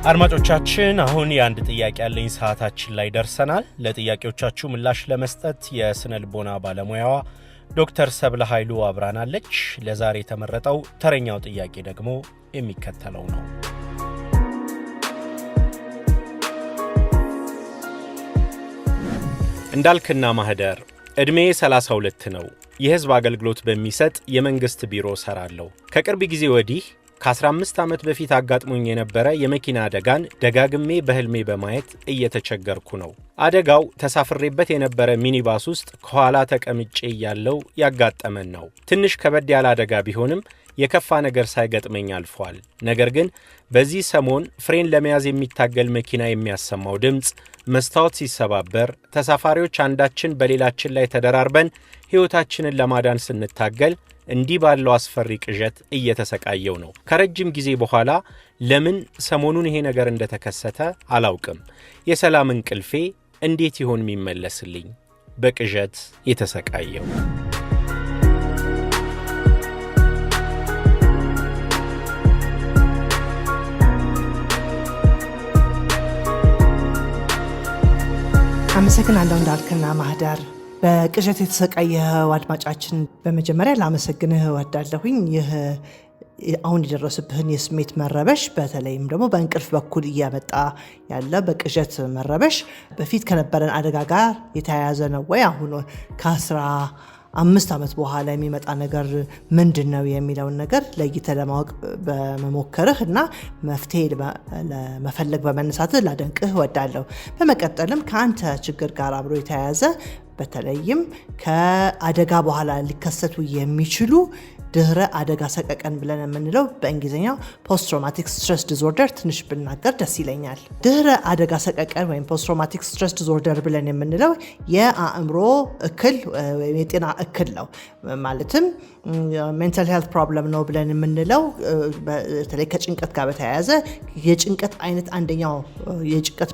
አድማጮቻችን አሁን የአንድ ጥያቄ ያለኝ ሰዓታችን ላይ ደርሰናል። ለጥያቄዎቻችሁ ምላሽ ለመስጠት የስነ ልቦና ባለሙያዋ ዶክተር ሰብለ ኃይሉ አብራናለች። ለዛሬ የተመረጠው ተረኛው ጥያቄ ደግሞ የሚከተለው ነው። እንዳልክና ማህደር እድሜ 32 ነው። የህዝብ አገልግሎት በሚሰጥ የመንግስት ቢሮ ሰራለሁ። ከቅርብ ጊዜ ወዲህ ከ15 ዓመት በፊት አጋጥሞኝ የነበረ የመኪና አደጋን ደጋግሜ በህልሜ በማየት እየተቸገርኩ ነው። አደጋው ተሳፍሬበት የነበረ ሚኒባስ ውስጥ ከኋላ ተቀምጬ ያለው ያጋጠመን ነው። ትንሽ ከበድ ያለ አደጋ ቢሆንም የከፋ ነገር ሳይገጥመኝ አልፏል። ነገር ግን በዚህ ሰሞን ፍሬን ለመያዝ የሚታገል መኪና የሚያሰማው ድምጽ፣ መስታወት ሲሰባበር፣ ተሳፋሪዎች አንዳችን በሌላችን ላይ ተደራርበን ህይወታችንን ለማዳን ስንታገል እንዲህ ባለው አስፈሪ ቅዠት እየተሰቃየው ነው። ከረጅም ጊዜ በኋላ ለምን ሰሞኑን ይሄ ነገር እንደተከሰተ አላውቅም። የሰላም እንቅልፌ እንዴት ይሆን የሚመለስልኝ? በቅዠት የተሰቃየው አመሰግናለሁ እንዳልክና ማህደር። በቅዠት የተሰቃየው አድማጫችን በመጀመሪያ ላመሰግንህ እወዳለሁኝ። ይህ አሁን የደረሰብህን የስሜት መረበሽ በተለይም ደግሞ በእንቅልፍ በኩል እያመጣ ያለ በቅዠት መረበሽ በፊት ከነበረን አደጋ ጋር የተያያዘ ነው ወይ? አሁን ከ15 ዓመት በኋላ የሚመጣ ነገር ምንድን ነው የሚለውን ነገር ለይተህ ለማወቅ በመሞከርህ እና መፍትሄ ለመፈለግ በመነሳትህ ላደንቅህ እወዳለሁ። በመቀጠልም ከአንተ ችግር ጋር አብሮ የተያያዘ በተለይም ከአደጋ በኋላ ሊከሰቱ የሚችሉ ድህረ አደጋ ሰቀቀን ብለን የምንለው በእንግሊዝኛው ፖስት ትራውማቲክ ስትረስ ዲስኦርደር ትንሽ ብናገር ደስ ይለኛል። ድህረ አደጋ ሰቀቀን ወይም ፖስት ትራውማቲክ ስትረስ ዲስኦርደር ብለን የምንለው የአእምሮ እክል ወይም የጤና እክል ነው። ማለትም ሜንታል ሄልት ፕሮብለም ነው ብለን የምንለው በተለይ ከጭንቀት ጋር በተያያዘ የጭንቀት አይነት አንደኛው የጭንቀት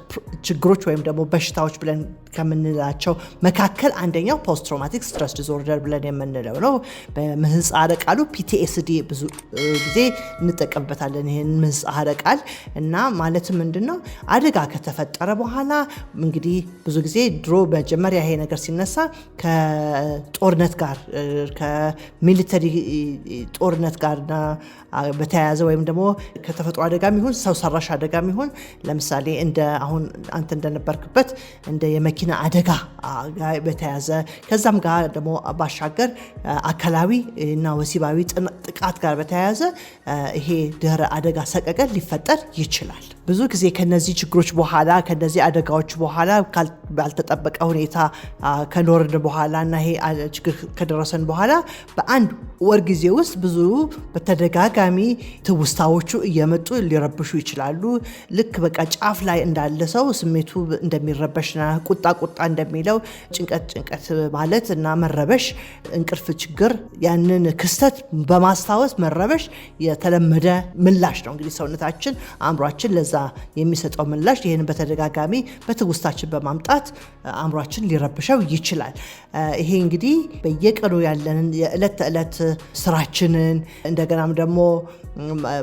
ችግሮች ወይም ደግሞ በሽታዎች ብለን ከምንላቸው መካከል አንደኛው ፖስት ትራውማቲክ ስትረስ ዲስኦርደር ብለን የምንለው ነው። በምህጻረ ቃሉ PTSD ብዙ ጊዜ እንጠቀምበታለን ይሄን ምህጻረ ቃል እና ማለት ምንድነው? አደጋ ከተፈጠረ በኋላ እንግዲህ ብዙ ጊዜ ድሮ መጀመሪያ ይሄ ነገር ሲነሳ ከጦርነት ጋር ከሚሊተሪ ጦርነት ጋር በተያያዘ ወይም ደግሞ ከተፈጥሮ አደጋም ይሁን ሰው ሰራሽ አደጋም ይሁን ለምሳሌ እንደ አሁን አንተ እንደነበርክበት እንደ የመኪና አደጋ ጋር በተያያዘ ከዛም ጋር ደግሞ ባሻገር አካላዊ እና ወሲባዊ ጥቃት ጋር በተያያዘ ይሄ ድህረ አደጋ ሰቀቀን ሊፈጠር ይችላል። ብዙ ጊዜ ከነዚህ ችግሮች በኋላ ከነዚህ አደጋዎች በኋላ ባልተጠበቀ ሁኔታ ከኖርን በኋላ እና ይሄ ችግር ከደረሰን በኋላ በአንድ ወር ጊዜ ውስጥ ብዙ በተደጋጋሚ ትውስታዎቹ እየመጡ ሊረብሹ ይችላሉ። ልክ በቃ ጫፍ ላይ እንዳለ ሰው ስሜቱ እንደሚረበሽና ቁጣ እንደሚለው ጭንቀት ማለት እና መረበሽ፣ እንቅልፍ ችግር፣ ያንን ክስተት በማስታወስ መረበሽ የተለመደ ምላሽ ነው። እንግዲህ ሰውነታችን አእምሯችን ለዛ የሚሰጠው ምላሽ ይህን በተደጋጋሚ በትውስታችን በማምጣት አእምሯችን ሊረብሸው ይችላል። ይሄ እንግዲህ በየቀኑ ያለንን የዕለት ተዕለት ስራችንን እንደገናም ደግሞ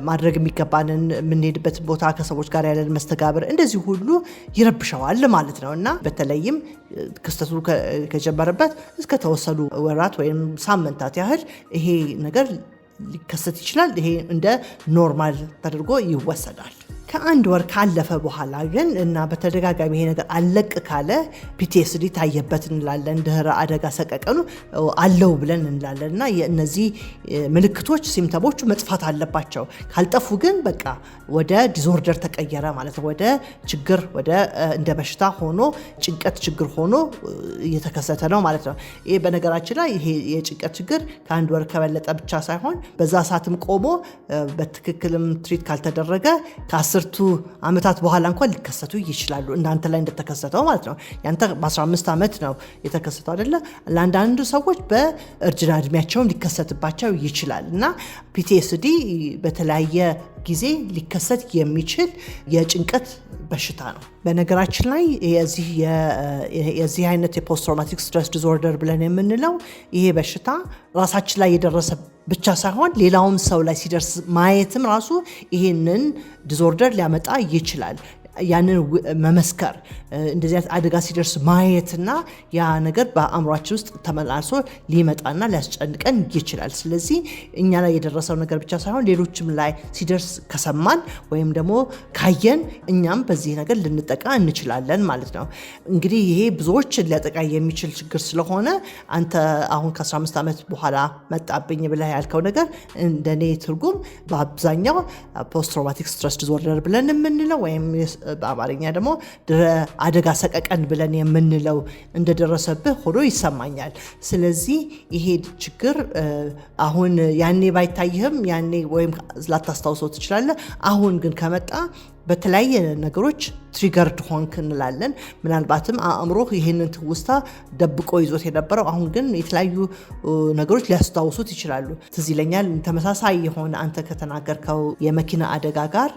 ማድረግ የሚገባንን የምንሄድበት ቦታ ከሰዎች ጋር ያለን መስተጋብር እንደዚህ ሁሉ ይረብሸዋል ማለት ነው እና በተለይም ክስተቱ ከጀመረበት እስከ ተወሰኑ ወራት ወይም ሳምንታት ያህል ይሄ ነገር ሊከሰት ይችላል። ይሄ እንደ ኖርማል ተደርጎ ይወሰዳል። ከአንድ ወር ካለፈ በኋላ ግን እና በተደጋጋሚ ይሄ ነገር አለቅ ካለ PTSD ታየበት እንላለን። ድህረ አደጋ ሰቀቀኑ አለው ብለን እንላለን እና የእነዚህ ምልክቶች ሲምፕተሞቹ መጥፋት አለባቸው። ካልጠፉ ግን በቃ ወደ ዲስኦርደር ተቀየረ ማለት ነው። ወደ ችግር ወደ እንደ በሽታ ሆኖ ጭንቀት ችግር ሆኖ እየተከሰተ ነው ማለት ነው። ይሄ በነገራችን ላይ ይሄ የጭንቀት ችግር ከአንድ ወር ከበለጠ ብቻ ሳይሆን በዛ ሰዓትም ቆሞ በትክክልም ትሪት ካልተደረገ ከ10 ዓመታት በኋላ እንኳን ሊከሰቱ ይችላሉ። እንዳንተ ላይ እንደተከሰተው ማለት ነው። ያንተ በ15 ዓመት ነው የተከሰተው አይደለ? ለአንዳንዱ ሰዎች በእርጅና እድሜያቸውም ሊከሰትባቸው ይችላል እና PTSD በተለያየ ጊዜ ሊከሰት የሚችል የጭንቀት በሽታ ነው። በነገራችን ላይ የዚህ አይነት የፖስት ትራውማቲክ ስትረስ ዲስኦርደር ብለን የምንለው ይሄ በሽታ ራሳችን ላይ የደረሰ ብቻ ሳይሆን ሌላውም ሰው ላይ ሲደርስ ማየትም ራሱ ይሄንን ዲስኦርደር ሊያመጣ ይችላል። ያንን መመስከር እንደዚህ አይነት አደጋ ሲደርስ ማየትና ያ ነገር በአእምሯችን ውስጥ ተመላልሶ ሊመጣና ሊያስጨንቀን ይችላል። ስለዚህ እኛ ላይ የደረሰው ነገር ብቻ ሳይሆን ሌሎችም ላይ ሲደርስ ከሰማን ወይም ደግሞ ካየን እኛም በዚህ ነገር ልንጠቃ እንችላለን ማለት ነው። እንግዲህ ይሄ ብዙዎችን ሊያጠቃ የሚችል ችግር ስለሆነ አንተ አሁን ከ15 ዓመት በኋላ መጣብኝ ብለህ ያልከው ነገር እንደኔ ትርጉም በአብዛኛው ፖስት ትራውማቲክ ስትረስ ዲስኦርደር ብለን የምንለው ወይም በአማርኛ ደግሞ ድህረ አደጋ ሰቀቀን ብለን የምንለው እንደደረሰብህ ሆኖ ይሰማኛል። ስለዚህ ይሄ ችግር አሁን ያኔ ባይታይህም ያኔ ወይም ላታስታውሰው ትችላለህ። አሁን ግን ከመጣ በተለያየ ነገሮች ትሪገርድ ሆንክ እንላለን። ምናልባትም አእምሮህ ይህንን ትውስታ ደብቆ ይዞት የነበረው አሁን ግን የተለያዩ ነገሮች ሊያስታውሱት ይችላሉ። ትዝ ይለኛል ተመሳሳይ የሆነ አንተ ከተናገርከው የመኪና አደጋ ጋር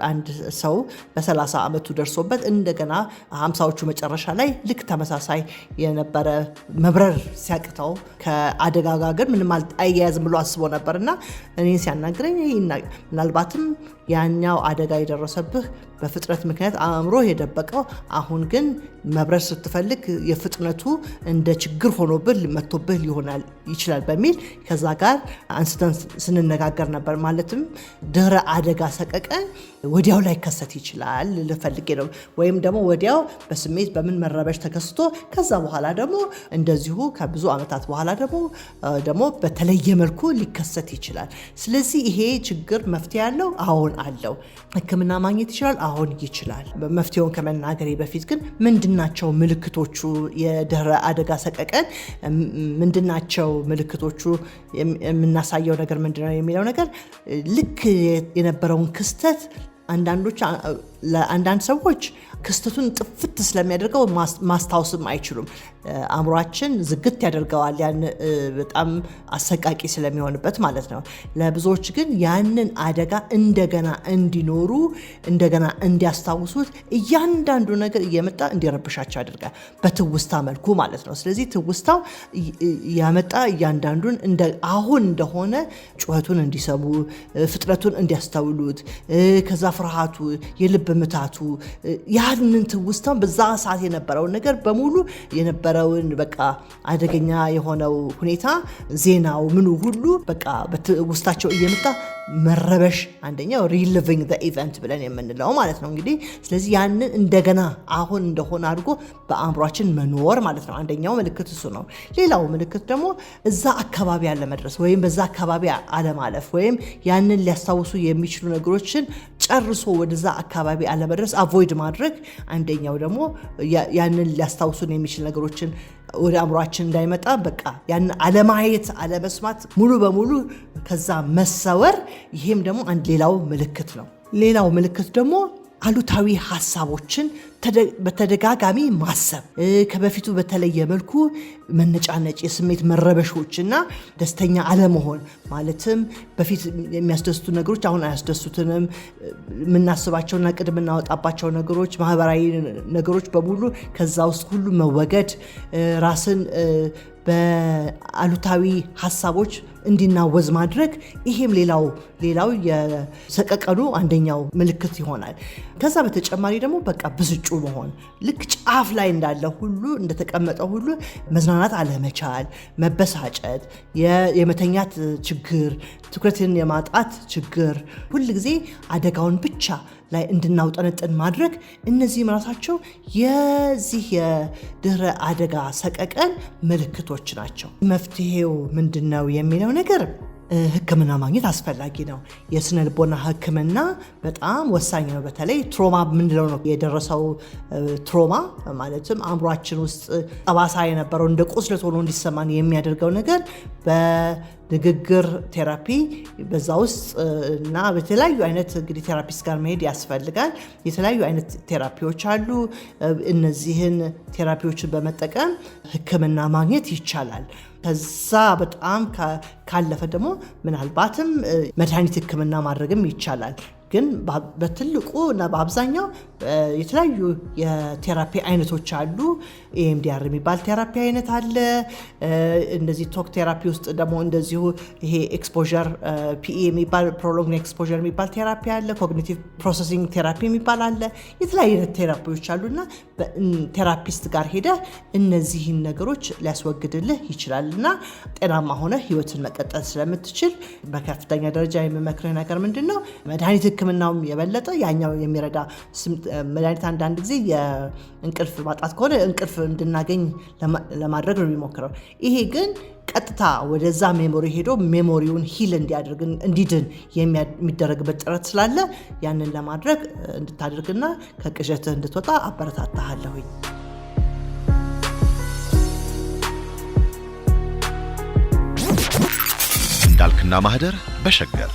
አንድ ሰው በ30 ዓመቱ ደርሶበት እንደገና 50ዎቹ መጨረሻ ላይ ልክ ተመሳሳይ የነበረ መብረር ሲያቅተው ከአደጋ ጋር ግን ምንም አያያዝም ብሎ አስቦ ነበርና እኔን ሲያናግረኝ ምናልባትም ያኛው አደጋ የደረሰብህ በፍጥነት ምክንያት አእምሮ የደበቀው አሁን ግን መብረር ስትፈልግ የፍጥነቱ እንደ ችግር ሆኖብህ መጥቶብህ ሊሆናል ይችላል በሚል ከዛ ጋር አንስተን ስንነጋገር ነበር። ማለትም ድህረ አደጋ ሰቀቀን ወዲያው ላይ ከሰት ይችላል ልፈልጌ ነው። ወይም ደግሞ ወዲያው በስሜት በምን መረበሽ ተከስቶ ከዛ በኋላ ደግሞ እንደዚሁ ከብዙ ዓመታት በኋላ ደግሞ በተለየ መልኩ ሊከሰት ይችላል። ስለዚህ ይሄ ችግር መፍትሄ ያለው አሁን አለው። ሕክምና ማግኘት ይችላል አሁን ይችላል። መፍትሄውን ከመናገሬ በፊት ግን ምንድናቸው ምልክቶቹ? የድህረ አደጋ ሰቀቀን ምንድናቸው ምልክቶቹ? የምናሳየው ነገር ምንድነው የሚለው ነገር ልክ የነበረውን ክስተት ለአንዳንድ ሰዎች ክስተቱን ጥፍት ስለሚያደርገው ማስታወስም አይችሉም። አእምሯችን ዝግት ያደርገዋል ያን በጣም አሰቃቂ ስለሚሆንበት ማለት ነው። ለብዙዎች ግን ያንን አደጋ እንደገና እንዲኖሩ እንደገና እንዲያስታውሱት እያንዳንዱ ነገር እየመጣ እንዲረብሻቸው ያደርጋል በትውስታ መልኩ ማለት ነው። ስለዚህ ትውስታው ያመጣ እያንዳንዱን አሁን እንደሆነ ጩኸቱን እንዲሰሙ፣ ፍጥነቱን እንዲያስተውሉት፣ ከዛ ፍርሃቱ፣ የልብ ምታቱ ያንን ትውስታውን በዛ ሰዓት የነበረውን ነገር በሙሉ የነበረውን በቃ አደገኛ የሆነው ሁኔታ ዜናው ምኑ ሁሉ በቃ በትውስታቸው እየመጣ መረበሽ አንደኛው ሪሊቪንግ ዘ ኢቨንት ብለን የምንለው ማለት ነው እንግዲህ። ስለዚህ ያንን እንደገና አሁን እንደሆነ አድርጎ በአእምሯችን መኖር ማለት ነው። አንደኛው ምልክት እሱ ነው። ሌላው ምልክት ደግሞ እዛ አካባቢ አለመድረስ ወይም በዛ አካባቢ አለማለፍ ወይም ያንን ሊያስታውሱ የሚችሉ ነገሮችን ጨርሶ ወደዛ አካባቢ አለመድረስ አቮይድ ማድረግ አንደኛው ደግሞ ያንን ሊያስታውሱን የሚችል ነገሮችን ወደ አእምሯችን እንዳይመጣ በቃ ያን አለማየት አለመስማት ሙሉ በሙሉ ከዛ መሰወር፣ ይሄም ደግሞ አንድ ሌላው ምልክት ነው። ሌላው ምልክት ደግሞ አሉታዊ ሐሳቦችን በተደጋጋሚ ማሰብ፣ ከበፊቱ በተለየ መልኩ መነጫነጭ፣ የስሜት መረበሾችና ደስተኛ አለመሆን ማለትም በፊት የሚያስደስቱ ነገሮች አሁን አያስደስቱንም፣ የምናስባቸውና ቅድ የምናወጣባቸው ነገሮች፣ ማህበራዊ ነገሮች በሙሉ ከዛ ውስጥ ሁሉ መወገድ፣ ራስን በአሉታዊ ሐሳቦች እንዲናወዝ ማድረግ፣ ይሄም ሌላው የሰቀቀኑ አንደኛው ምልክት ይሆናል። ከዛ በተጨማሪ ደግሞ በቃ ብስጩ መሆን፣ ልክ ጫፍ ላይ እንዳለ ሁሉ እንደተቀመጠ ሁሉ መዝናናት አለመቻል፣ መበሳጨት፣ የመተኛት ችግር፣ ትኩረትን የማጣት ችግር፣ ሁል ጊዜ አደጋውን ብቻ ላይ እንድናውጠነጥን ማድረግ፣ እነዚህም ራሳቸው የዚህ የድህረ አደጋ ሰቀቀን ምልክቶች ናቸው። መፍትሄው ምንድነው የሚለው ነገር ሕክምና ማግኘት አስፈላጊ ነው። የስነ ልቦና ሕክምና በጣም ወሳኝ ነው። በተለይ ትሮማ ምንለው ነው የደረሰው ትሮማ ማለትም አእምሯችን ውስጥ ጠባሳ የነበረው እንደ ቁስለት ሆኖ እንዲሰማን የሚያደርገው ነገር ንግግር ቴራፒ በዛ ውስጥ እና በተለያዩ አይነት እንግዲህ ቴራፒስት ጋር መሄድ ያስፈልጋል። የተለያዩ አይነት ቴራፒዎች አሉ። እነዚህን ቴራፒዎችን በመጠቀም ሕክምና ማግኘት ይቻላል። ከዛ በጣም ካለፈ ደግሞ ምናልባትም መድኃኒት ሕክምና ማድረግም ይቻላል። ግን በትልቁ እና በአብዛኛው የተለያዩ የቴራፒ አይነቶች አሉ። EMDR የሚባል ቴራፒ አይነት አለ። እንደዚህ ቶክ ቴራፒ ውስጥ ደግሞ እንደዚሁ ይሄ ኤክስፖዠር PE የሚባል ፕሮሎንግ ኤክስፖዠር የሚባል ቴራፒ አለ። ኮግኒቲቭ ፕሮሰሲንግ ቴራፒ የሚባል አለ። የተለያዩ አይነት ቴራፒዎች አሉና ቴራፒስት ጋር ሄደ እነዚህን ነገሮች ሊያስወግድልህ ይችላል እና ጤናማ ሆነ ህይወትን መቀጠል ስለምትችል በከፍተኛ ደረጃ የምመክርህ ነገር ምንድነው መድኃኒት ሕክምናውም የበለጠ ያኛው የሚረዳ መድኃኒት አንዳንድ ጊዜ የእንቅልፍ ማጣት ከሆነ እንቅልፍ እንድናገኝ ለማድረግ ነው የሚሞክረው። ይሄ ግን ቀጥታ ወደዛ ሜሞሪ ሄዶ ሜሞሪውን ሂል እንዲያደርግ እንዲድን የሚደረግበት ጥረት ስላለ ያንን ለማድረግ እንድታደርግና ከቅዠትህ እንድትወጣ አበረታታለሁኝ። እንዳልክና ማህደር በሸገር